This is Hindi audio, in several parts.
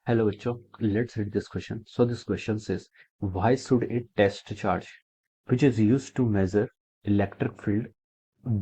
Hello, bachcho. Let's read this question. So this question says, why should a test charge, which is used to measure electric field,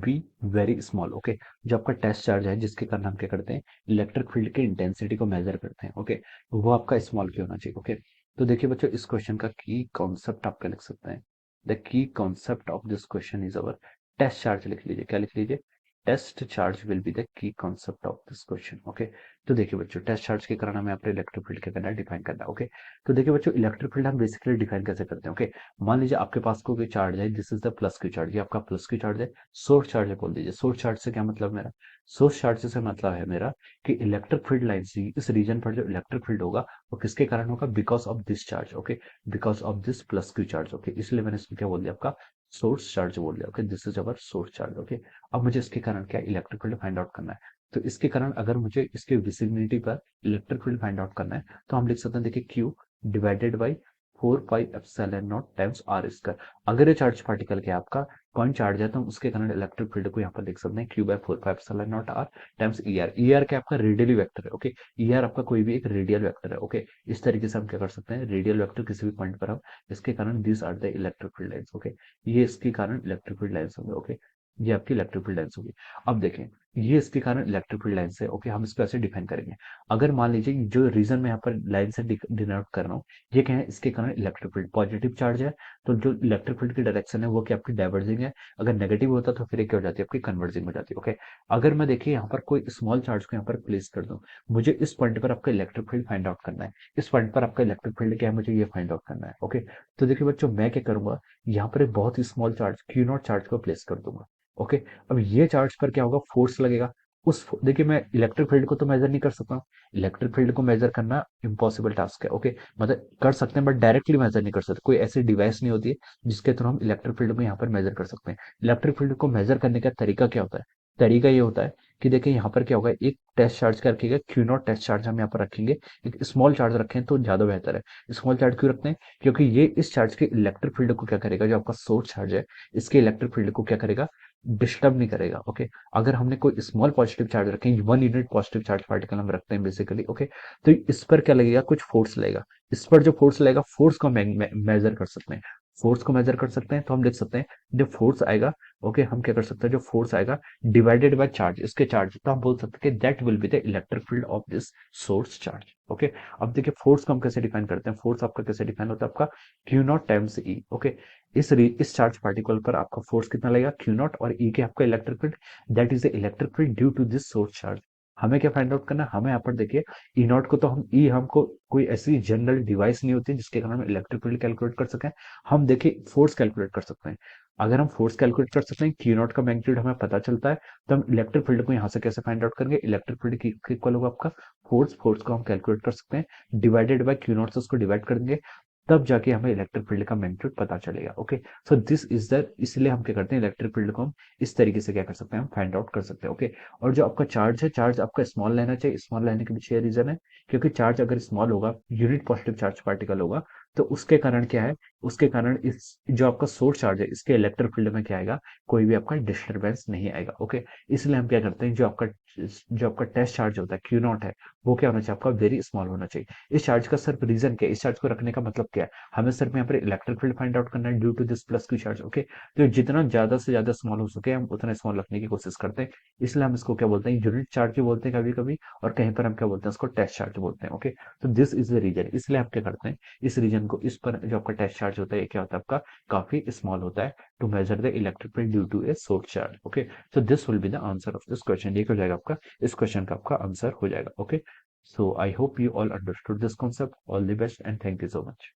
be very small? Okay, जो आपका टेस्ट चार्ज है जिसके कारण हम क्या करते हैं, इलेक्ट्रिक फील्ड की इंटेंसिटी को मेजर करते हैं। ओके, वो आपका स्मॉल क्यों होना चाहिए? ओके, तो देखिए बच्चों, इस क्वेश्चन का की कॉन्सेप्ट आप क्या लिख सकते हैं? The key concept of this question is our test charge. लिख लीजिए, क्या लिख लीजिए? Test charge will be the key concept of this question. Okay, तो देखिए बच्चों, टेस्ट चार्ज के कारण हमें अपने इलेक्ट्रिक फील्ड क्या करना है, डिफाइन करना है। ओके, तो देखिए बच्चों, इलेक्ट्रिक फील्ड हम बेसिकली डिफाइन कैसे करते हैं? ओके, मान लीजिए आपके पास कोई चार्ज है, this is the plus Q charge, ये आपका प्लस क्यू चार्ज है। सोर्स चार्ज है बोल दीजिए। सोर्स चार्ज से क्या मतलब मेरा? सोर्स चार्ज से मतलब है मेरा कि इलेक्ट्रिक फील्ड लाइन से इस रीजन पर जो इलेक्ट्रिक फील्ड होगा वो किसके कारण होगा? Because of this charge. Okay, because of this plus Q charge. Okay, इसलिए मैंने इसको क्या बोल दिया, आपका सोर्स चार्ज बोल दिया। Okay, this is our source charge. Okay, अब मुझे इसके कारण क्या इलेक्ट्रिक फील्ड फाइंड आउट करना है। तो इसके कारण अगर मुझे इसके विसिनिटी पर इलेक्ट्रिक फील्ड फाइंड आउट करना है तो हम लिख सकते हैं, देखिए, Q divided by 4 pi epsilon naught times R square. अगर ये चार्ज पार्टिकल क्या आपका पॉइंट चार्ज है तो हम उसके कारण इलेक्ट्रिक फील्ड को यहाँ पर लिख सकते हैं Q by 4 pi epsilon naught R times E R. E R क्या आपका रेडियली वेक्टर है। ओके, ई आर आपका कोई भी एक रेडियल वेक्टर है। ओके, इस तरीके से हम क्या कर सकते हैं, रेडियल वेक्टर किसी भी पॉइंट पर हम इसके कारण these are the electric field lines. Okay, ये इसके कारण इलेक्ट्रिक फील्ड लाइंस होंगे। ओके, ये आपकी इलेक्ट्रिक फील्ड लाइंस होगी। अब देखें, ये इसके कारण इलेक्ट्रिक फील्ड लाइंस है। ओके, हम इसको ऐसे डिफाइन करेंगे। अगर मान लीजिए जो रीजन में यहाँ पर लाइन से डिनोट कर रहा हूँ, ये क्या है, इसके कारण इलेक्ट्रिक फील्ड पॉजिटिव चार्ज है, तो जो इलेक्ट्रिक फील्ड की डायरेक्शन है वो क्या आपकी डाइवर्जिंग है। अगर नेगेटिव होता तो फिर ये क्या हो जाती है, आपकी कन्वर्जिंग हो जाती है। ओके, अगर मैं देखिए यहाँ पर कोई स्मॉल चार्ज को यहाँ पर प्लेस कर दूं, मुझे इस पॉइंट पर आपका इलेक्ट्रिक फील्ड फाइंड आउट करना है। इस पॉइंट पर आपका इलेक्ट्रिक फील्ड क्या है, मुझे ये फाइंड आउट करना है। ओके, तो देखिए बच्चों, मैं क्या करूंगा, यहाँ पर एक बहुत ही small charge Q not charge को प्लेस कर दूंगा। ओके, अब ये चार्ज पर क्या होगा, फोर्स लगेगा। देखिए, मैं इलेक्ट्रिक फील्ड को तो मेजर नहीं कर सकता हूँ। इलेक्ट्रिक फील्ड को मेजर करना इम्पॉसिबल टास्क है। ओके, मतलब कर सकते हैं बट डायरेक्टली मेजर नहीं कर सकते। कोई ऐसी डिवाइस नहीं होती है जिसके थ्रू हम इलेक्ट्रिक फील्ड को यहाँ पर मेजर कर सकते हैं। इलेक्ट्रिक फील्ड को मेजर करने का तरीका क्या होता है? तरीका ये होता है कि देखिए यहाँ पर क्या होगा, एक टेस्ट चार्ज का रखिएगा, क्यू नॉट टेस्ट चार्ज हम यहाँ पर रखेंगे। एक स्मॉल चार्ज रखें तो ज्यादा बेहतर है। स्मॉल चार्ज क्यों रखते हैं? क्योंकि ये इस चार्ज के इलेक्ट्रिक फील्ड को क्या करेगा, जो आपका सोर्स चार्ज है इसके इलेक्ट्रिक फील्ड को क्या करेगा, डिस्टर्ब नहीं करेगा। ओके, अगर हमने कोई स्मॉल पॉजिटिव चार्ज रखें, 1 यूनिट पॉजिटिव चार्ज पार्टिकल हम रखते हैं बेसिकली। ओके, तो इस पर क्या लगेगा, कुछ फोर्स लगेगा। इस पर जो फोर्स लगेगा, फोर्स को मेजर कर सकते हैं। फोर्स को मेजर कर सकते हैं तो हम देख सकते हैं जो फोर्स आएगा, ओके, हम क्या कर सकते हैं, जो फोर्स आएगा डिवाइडेड बाय चार्ज, इसके चार्ज, तो हम बोल सकते हैं कि that will be the electric field of this source charge. Okay, अब देखिए फोर्स को हम कैसे डिफाइन करते हैं। फोर्स आपका कैसे डिफाइन होता है, आपका Q not times E. Okay, इस चार्ज पार्टिकल पर आपका फोर्स कितना लगेगा, क्यू नॉट, और ई के आपका electric field, that is the electric field due to this source charge. हमें क्या फाइंड आउट करना है, हमें यहाँ पर देखिए ई नॉट को तो हम ई, हमको कोई ऐसी जनरल डिवाइस नहीं होती जिसके कारण हम इलेक्ट्रिक फील्ड कैलकुलेट कर सकें। हम देखिए फोर्स कैलकुलेट कर सकते हैं। अगर हम फोर्स कैलकुलेट कर सकते हैं, क्यू नॉट का मैग्नीट्यूड हमें पता चलता है, तो हम इलेक्ट्रिक फील्ड को यहाँ से कैसे फाइंड आउट करेंगे, इलेक्ट्रिक फील्ड की इक्वल होगा आपका फोर्स। फोर्स को हम कैलकुलेट कर सकते हैं, डिवाइडेड बाय क्यू नॉट से उसको डिवाइड कर देंगे, तब जाके हमें इलेक्ट्रिक फील्ड का मैग्नीट्यूड पता चलेगा। Okay, so this is the, इसलिए हम क्या करते हैं, इलेक्ट्रिक फील्ड को हम इस तरीके से क्या कर सकते हैं, हम फाइंड आउट कर सकते हैं। ओके, और जो आपका चार्ज है, चार्ज आपका स्मॉल लेना चाहिए। स्मॉल लेने के पीछे रीजन है क्योंकि चार्ज अगर स्मॉल होगा, यूनिट पॉजिटिव चार्ज पार्टिकल होगा, तो उसके कारण क्या है, उसके कारण इस जो आपका सोर्स चार्ज है इसके इलेक्ट्रिक फील्ड में क्या आएगा, कोई भी आपका डिस्टर्बेंस नहीं आएगा। ओके, इसलिए हम क्या करते हैं, जो आपका टेस्ट चार्ज होता है क्यू नॉट है, वो क्या होना चाहिए, आपका वेरी स्मॉल होना चाहिए। इस चार्ज का सिर्फ रीजन क्या है, इस चार्ज को रखने का मतलब क्या है, हमें सिर्फ यहाँ पर इलेक्ट्रिक फील्ड फाइंड आउट करना है due to this plus Q charge. Okay, तो जितना ज्यादा से ज्यादा स्मॉल हो सके हम उतना स्मॉल रखने की कोशिश करते हैं। इसलिए हम इसको क्या बोलते हैं, यूनिट चार्ज भी बोलते हैं कभी कभी, और कहीं पर हम क्या बोलते हैं, उसको टेस्ट चार्ज बोलते हैं। ओके, तो दिस इज द रीजन, इसलिए हम क्या करते हैं, इस रीजन को, इस पर जो आपका टेस्ट चार्ज होता है, ये क्या होता है, आपका काफी स्मॉल होता है to measure the electric field due to a source charge. Okay, so this will be the answer of this question. ये क्या हो जाएगा आपका, इस क्वेश्चन का आपका आंसर हो जाएगा। Okay, so I hope you all understood this concept. All the best and thank you so much.